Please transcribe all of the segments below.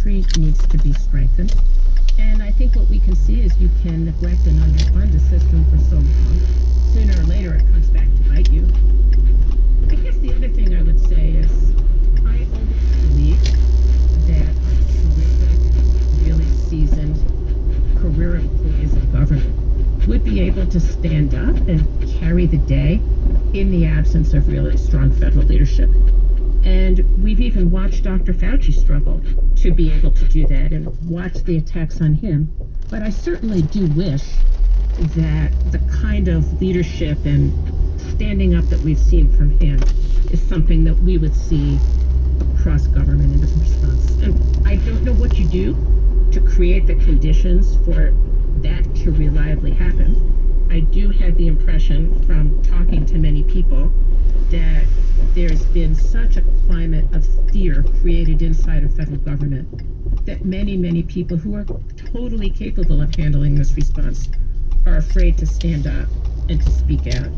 country needs to be strengthened. And I think what we can see is you can neglect and underfund a system for so long. Sooner or later, it comes back to bite you. I guess the other thing I would say is I always believe that terrific, really seasoned career employees of government would be able to stand up and carry the day in the absence of really strong federal leadership. And we've even watched Dr. Fauci struggle to be able to do that and watch the attacks on him. But I certainly do wish that the kind of leadership and standing up that we've seen from him is something that we would see across government in this response. And I don't know what you do to create the conditions for that to reliably happen. I do have the impression from talking to many people that there's been such a climate of fear created inside of federal government that many, many people who are totally capable of handling this response are afraid to stand up and to speak out.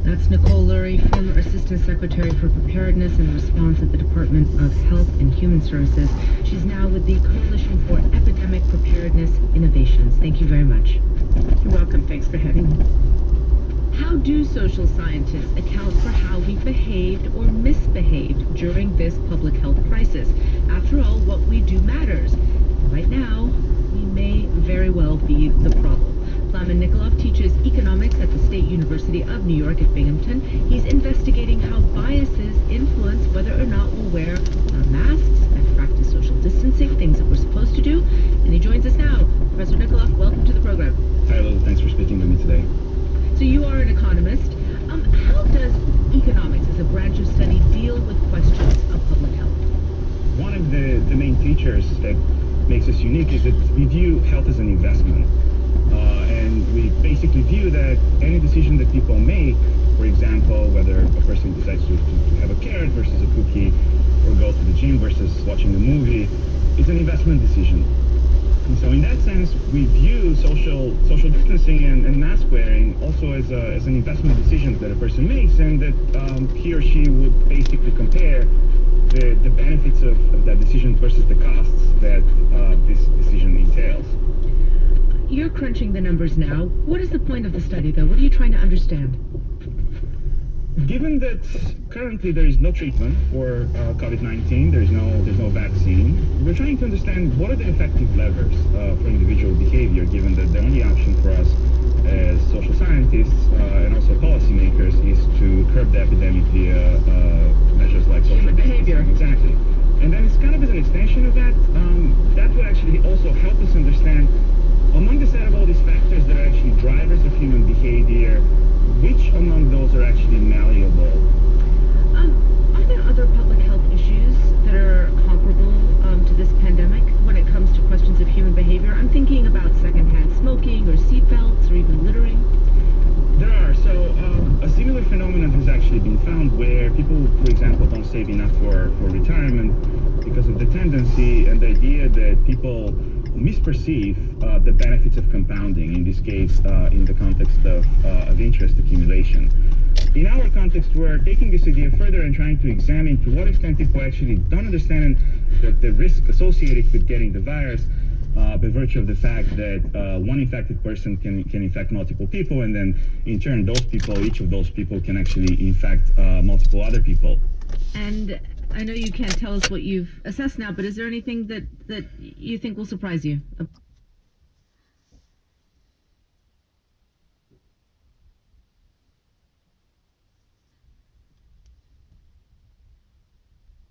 That's Nicole Lurie, former Assistant Secretary for Preparedness and Response at the Department of Health and Human Services. She's now with the Coalition for Epidemic Preparedness Innovations. Thank you very much. You're welcome. Thanks for having me. How do social scientists account for how we behaved or misbehaved during this public health crisis? After all, what we do matters. Right now, we may very well be the problem. Plamen Nikolov teaches economics at the State University of New York at Binghamton. He's investigating how biases influence whether or not we'll wear our masks and practice social distancing, things that we're supposed to do. And he joins us now. Professor Nikolov, welcome to the program. Hi, Lou. Thanks for speaking with me today. So you are an economist. How does economics as a branch of study deal with questions of public health? One of the main features that makes us unique is that we view health as an investment. And we basically view that any decision that people make, for example, whether a person decides to have a carrot versus a cookie, or go to the gym versus watching a movie, is an investment decision. And so in that sense, we view social distancing and mask wearing also as an investment decision that a person makes, and that he or she would basically compare the benefits of that decision versus the costs that this decision entails. You're crunching the numbers now. What is the point of the study, though? What are you trying to understand? Given that currently there is no treatment for COVID-19, there's no vaccine, we're trying to understand what are the effective levers for individual behavior, given that the only option for us as social scientists and also policymakers is to curb the epidemic via measures like social behavior. Exactly. And then it's kind of as an extension of that, that would actually also help us understand, among the set of all these factors that are actually drivers of human behavior, which among those are actually malleable? Are there other public health issues that are comparable to this pandemic when it comes to questions of human behavior? I'm thinking about secondhand smoking or seatbelts or even littering. There are. So a similar phenomenon has actually been found where people, for example, don't save enough for retirement because of the tendency and the idea that people misperceive the benefits of compounding, in this case, in the context of interest accumulation. In our context, we're taking this idea further and trying to examine to what extent people actually don't understand the risk associated with getting the virus by virtue of the fact that one infected person can infect multiple people, and then in turn, each of those people can actually infect multiple other people. And I know you can't tell us what you've assessed now, but is there anything that you think will surprise you?